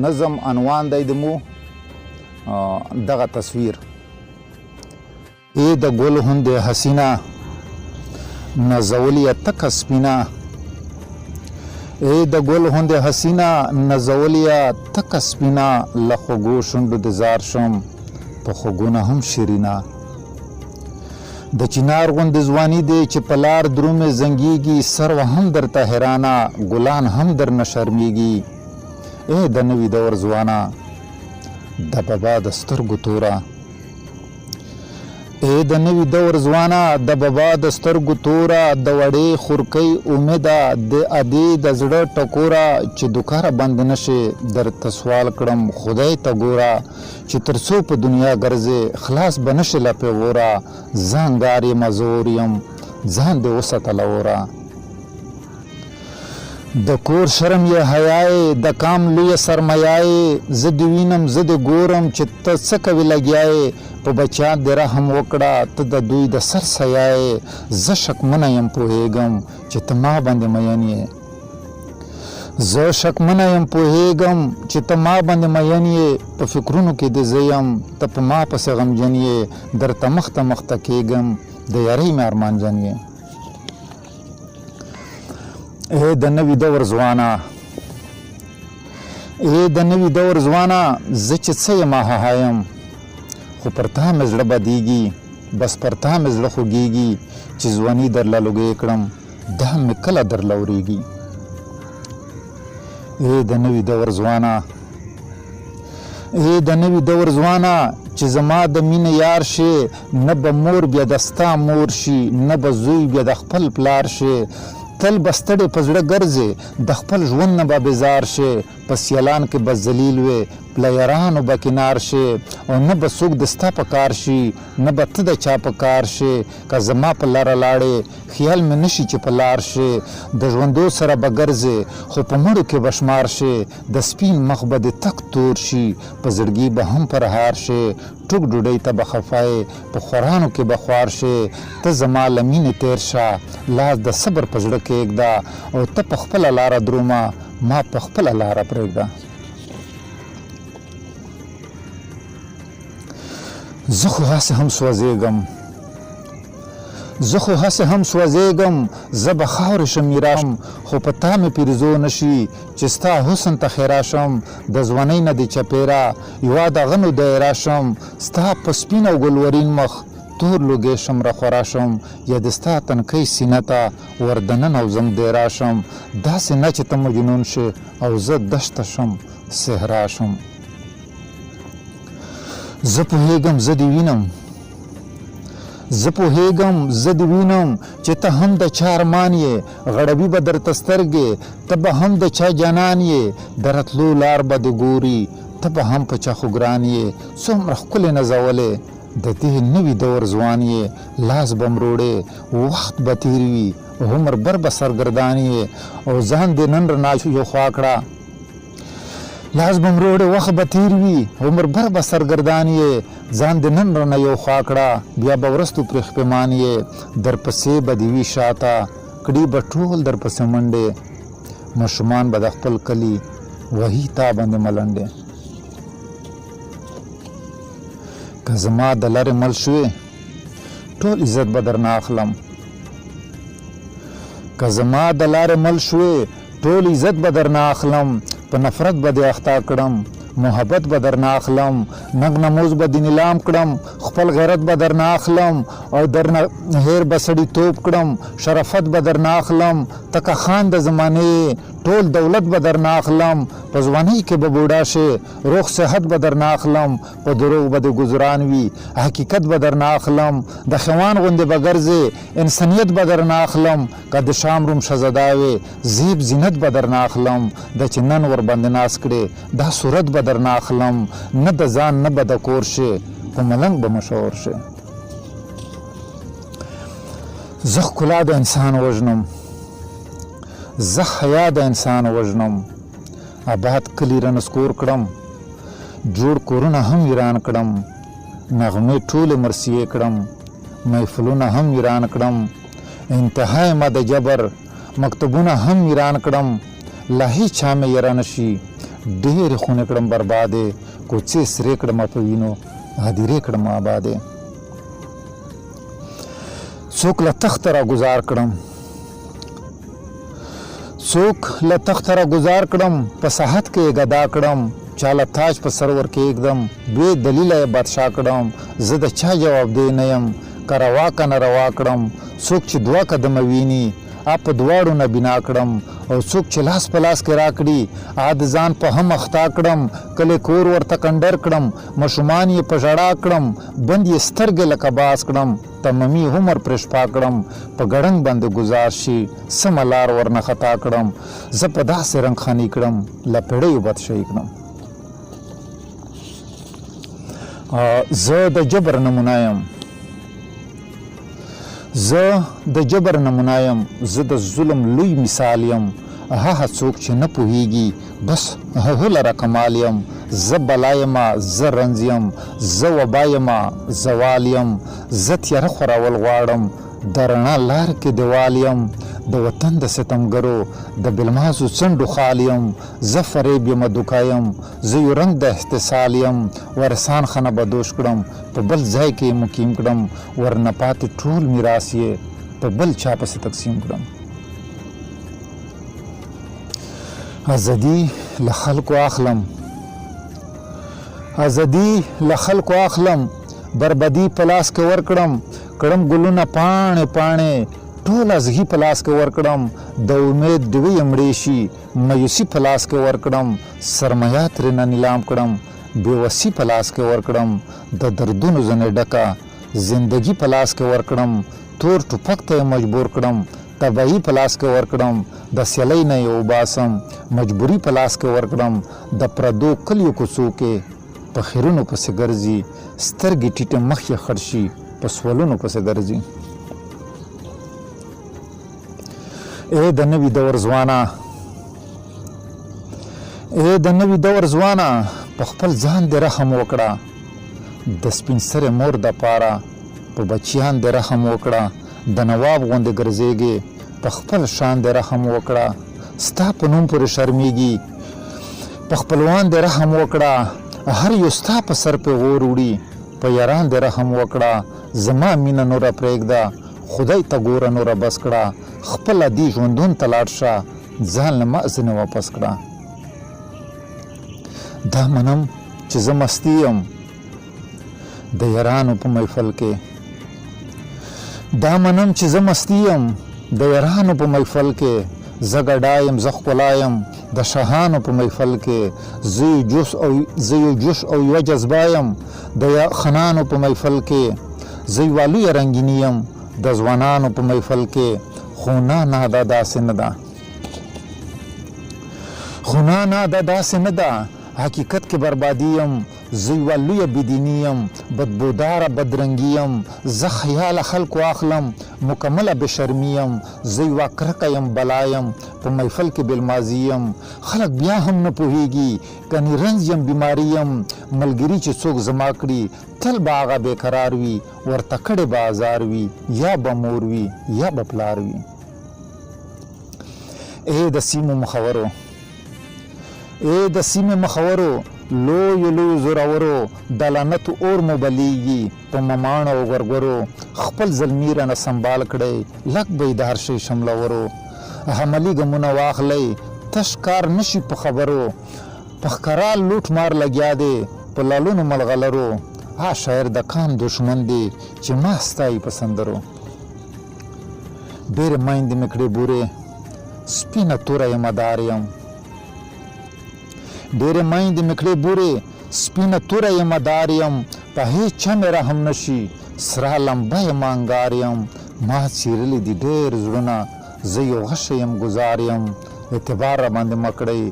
نظم عنوان دی د مو دغه تصویر ای د ګل هوندې حسینه نازولې تکه سپینه ای د ګل هوندې حسینه نازولې تکه سپینه له خوږو شونډو د زار شم په خوږونه هم شیرینه د چنار غوندې ځواني دی چې په لار درومې زنګېږي سروه هم درته حیرانه ګلان هم درنه شرمېږي ای د نوي دور ځوانه د بابا د سترګو توره ای د نوي دور ځوانه د بابا د سترګو توره د وړې خورکۍ امیده د ادې د زړه ټکوره چې دوکاره بند نشي درته سوال کړم خدای ته ګوره چې تر څو په دنیا ګرځې خلاص به نشي له پیغوره زانګار یم زور یم ځان دې وساته له اوره د کور شرم یې حیای د کام لویه سرمایه زه دې وینم زه دې ګورم چې ته څه کوې لګیا په بچا دې رحم وکړه ته د دوی د سر سیای زه شکمنه یم پوهېږم چې ته ما باندې مین یې زه شکمنه یم پوهېږم چې ته ما باندې مین یې په فکرونو کې دې زه یم ته په ما پسې غمجن یې درته مخته مخته کېږم د یارۍ مې ارمانجن یې ای د نوي دور ځوانه ای د نوي دور ځوانه زه چې څه یم هایم خو پر تا مې زړه بدېږي بس پر تا مې زړه خوږېږي چې ځواني درله لوګۍ کړم دا مې کله درله ورېږي ای د نوي دور ځوانه ای د نوي دور ځوانه چې زما د مینې یار شي نه به مور بیا د ستا مور شي نه به زوی بیا د خپل پلار شي تل به ستړی په زړه ګرځې د خپل ژوند نه به بیزار شي په سیالان کې به ذلیل وې پلیرانو به کنار شي او نه به څوک د ستا په کار شي نه به ته د چا په کار شي که زما په لاره لاړې خیال مې نشي چې په لار شي د ژوندو سره به ګرځې خو په مړو کې به شمار شي د سپین مخ به د تک تور شي په زړګي به هم پرهار شي ټوک ډوډۍ ته به خفای په خورانو کې به خوار شي ته زما له مینې تېر شه لاس د صبر په زړه کېږده او ته په خپله لاره درومه ما په خپله لاره پرېږده زه خو هسې هم سوځېږم زه به خاورې شم میراشم خو په تا مې پیرزو نشي چې ستا حسن ته خیرا شم د ځوانۍ نه دې چپېره یوه د غنو دایره شم ستا په سپین او ګلورین مخ تور لوګی شم راخورا شم یا د ستا تنکۍ سینه ته وردننه وزم دیرا شم داسې نه چې ته مجنون شې او زه دشته شم صحرا شم زه پوهېږم زه دې وینم چې ته هم د چا ارمان یې غړوي به درته سترګې ته به هم د چا جانان یې د راتلو لار به دې ګوري ته به هم په چا خو ګران یې څومره ښکلې نازولې د دې نوي دور ځوان یې لاس به مروړې وخت به تېر وي عمر بر به سرګردان یې او ځان دې نن رڼا یو خوا کړه لاس به مروړې وخت به تېر وي عمر بر به سرګردان یې ځان دې نن رڼا یو خوا کړه بیا به ورستو پرې پښیمان یې درپسې به دې وي شاته کړي به ټول درپسې منډې ماشومان به د خپل کلي وهي تا باندې ملنډې که زما د لارې مل شوې ټول عزت به درنه اخلم په نفرت به دې اختا کړم محبت به درنه اخلم ننګ نموز به دې نیلام کړم خپل غیرت به درنه اخلم او درنه هیر به سړي توپ کړم شرافت به درنه اخلم تکه خان د زمانې ټول دولت به درنه اخلم په ځوانۍ کې به بوډا شې روغ صحت به درنه اخلم په دروغ به دې ګزران وي حقیقت به درنه اخلم د خوان غوندې به ګرځې انسانیت به درنه اخلم که د شام روم شهزاده وې زیب زینت به درنه اخلم د چې نن ورباندې ناز کړې دا صورت به درنه اخلم نه د ځان نه به د کور شې خو ملنګ به مشهور شې زه ښکلا د انسان وژنم زه حیا د انسان وژنم آباد کلي رنسکور کړم جوړ کورونه هم ویران کړم نغمې ټولې مرثیې کړم محفلونه هم ویران کړم انتهای ما د جبر مکتبونه هم ویران کړم لا هیچا مې یره نشي ډېرې خونې کړم بربادې کوڅې سرې کړم په وینو هدیرې کړم آبادې څوک له تخته را ګزار کړم څوک له تخته را ګزار کړم په صحت کې یې ګدا کړم چاله تاج په سرور کې ایږدم بې دلیله یې بادشاه کړم زه د چا جواب دی نه یم که روا که نه روا کړم څوک چې دوه قدمه ویني په دواړو نه بنا کړم او څوک چې لاس په لاس کې راکړي د ځان په هم اختا کړم کله کور ورته کنډر کړم ماشومان یې په ژړا کړم بند یې سترګې لکه باز کړم تمامي عمر پرې شپا کړم په ګړنګ باندې ګزار شي سمه لار ورنه خطا کړم زه په داسې رنګ خاني کړم له پیړیو بدشي کړم زه د جبر نمونه یم زه د جبر نمونه یم زه د ظلم لوی مثال یم هغه څوک چې نه پوهیږي بس هغه لره کمال یم زه بلا یمه زه رنځ یم زه وبا یمه زوال یم زه تیاره خورول غواړم د رڼا لار کې دیوال یم د وطن د ستمګرو د بلمازو څنډو خال یم زه فریب یمه دوکه یم زه یو رنګ د احتسال یم ورسان خانه بدوش کړم په بل ځای کې یې مقیم کړم ورنه پاتې ټول میراث یې په بل چا پسې تقسیم کړم ازادي له خلکو اخلم ازادي له خلکو اخلم بربدي په لاس کې ورکړم کړم ګلونه پاڼې پاڼې ټول ازغي په لاس کې ورکړم د امید ډوې یې مړې شي مایوسي په لاس کې ورکړم سرمایه ترېنه نیلام کړم بېوسي په لاس کې ورکړم د دردونو ځنې ډکه زندګي په لاس کې ورکړم تور ټوپک ته یې مجبور کړم تباهي په لاس کې ورکړم د سیلۍ نه یې وباسم مجبوري په لاس کې ورکړم د پردو کلیو کوڅو کې په خیرونو پسې ګرځي سترګې ټیټه مخ یې خړ شي په سوالونو پسې ګرځي ای د نوي دور ځوانه ای د نوي دور ځوانه په خپل ځان دې رحم وکړه د سپین سرې مور د پاره په بچیان دې رحم وکړه د نواب غوندې ګرځېږي په خپل شان دې رحم وکړه ستا په نوم پورې شرمېږي په خپلوان دې رحم وکړه هر یو ستا په سر پې غور وړي په یاران دې رحم وکړه زما مینه نوره پرېږده خدای ته ګوره نوره بس کړه خپله دې ژوندون ته لاړ شه ځان له ما ځینې واپس کړه دا منم چې زه مستی یم د یارانو په محفل کې دا منم چې زه مستی یم د یارانو په محفل کې زه ګډا یم زه ښکلا یم د شاهانو په محفل کې زه یو جوش او یوه جذبه یم د خانانو په محفل کې زه یوه لویه رنګیني یم د ځوانانو په محفل کې خو نه دا داسې نه ده خو نه دا داسې نه ده حقیقت کې بربادي یم زه یوه لویه بېدیني یم بدبوداره بدرنګي یم زه خیاله خلکو اخلم مکمله بېشرمي یم زه یوه کرکه یم بلا یم په محفل کې بېلمازي یم خلک بیا هم نه پوهېږي کنې رنځ یم بیماري یم ملګري چې څوک زما کړي تل به هغه بېقرار وي ورته کړې به ازار وي یا به مور وي یا به پلار وي ای د سیمو مخورو ای د سیمې مخورو لویو لویو زورورو د لعنتو اور مو بلیږي په مماڼو او غرګرو خپل زلمي رانه سنبال کړئ لږ به یې د هر شی شملورو حملي ګمونه واخلئ تش کار نشي په خبرو په ښکرا لوټ مار لګیا دی په لالونو ملغلرو شاعر د کام دشمن دی چې ما ستایي په سندرو ډېرې میندې مې کړې بورې سپینه توره یم دار یم ډېرې میندې مې کړې بورې سپینه توره یم دار یم په هېڅ چا مې رحم نشي سره لمبه یم انګار یم ما څیرلي دي ډېر زړونه زه یو غشه یم ګزار یم اعتبار راباندې مه کړئ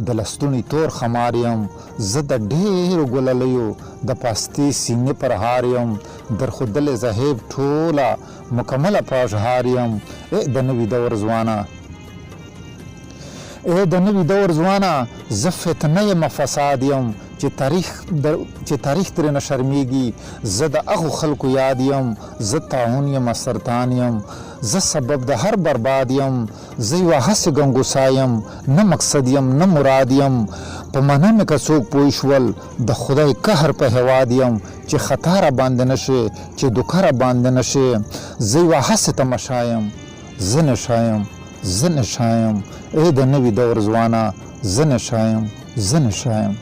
د لستوڼي تور خمار یم زه د ډېرو ګللیو د پاستې سینې پر هار یم درښودلې زهیب ټوله مکمله په اشهار یم ای د نوي دور ځوانه ای د نوي دور ځوانه زه فتنه یم فساد یم چې تاریخ ترېنه شرمېږي زه د هغو خلکو یاد یم زه طاعون یم سرطان یم زه سبب د هر برباد یم زه یوه هسې ګنګوسا یم نه مقصد یم نه مراد یم په معنا مې که څوک پوه شول د خدای قهر په هیواد یم چې خطا را باندې نشي چې دوکه را باندې نشي زه یوه هسې تماشا یم زه نشه یم زه نشه یم ای د نوي دور ځوانه زه نشه یم زه نشه یم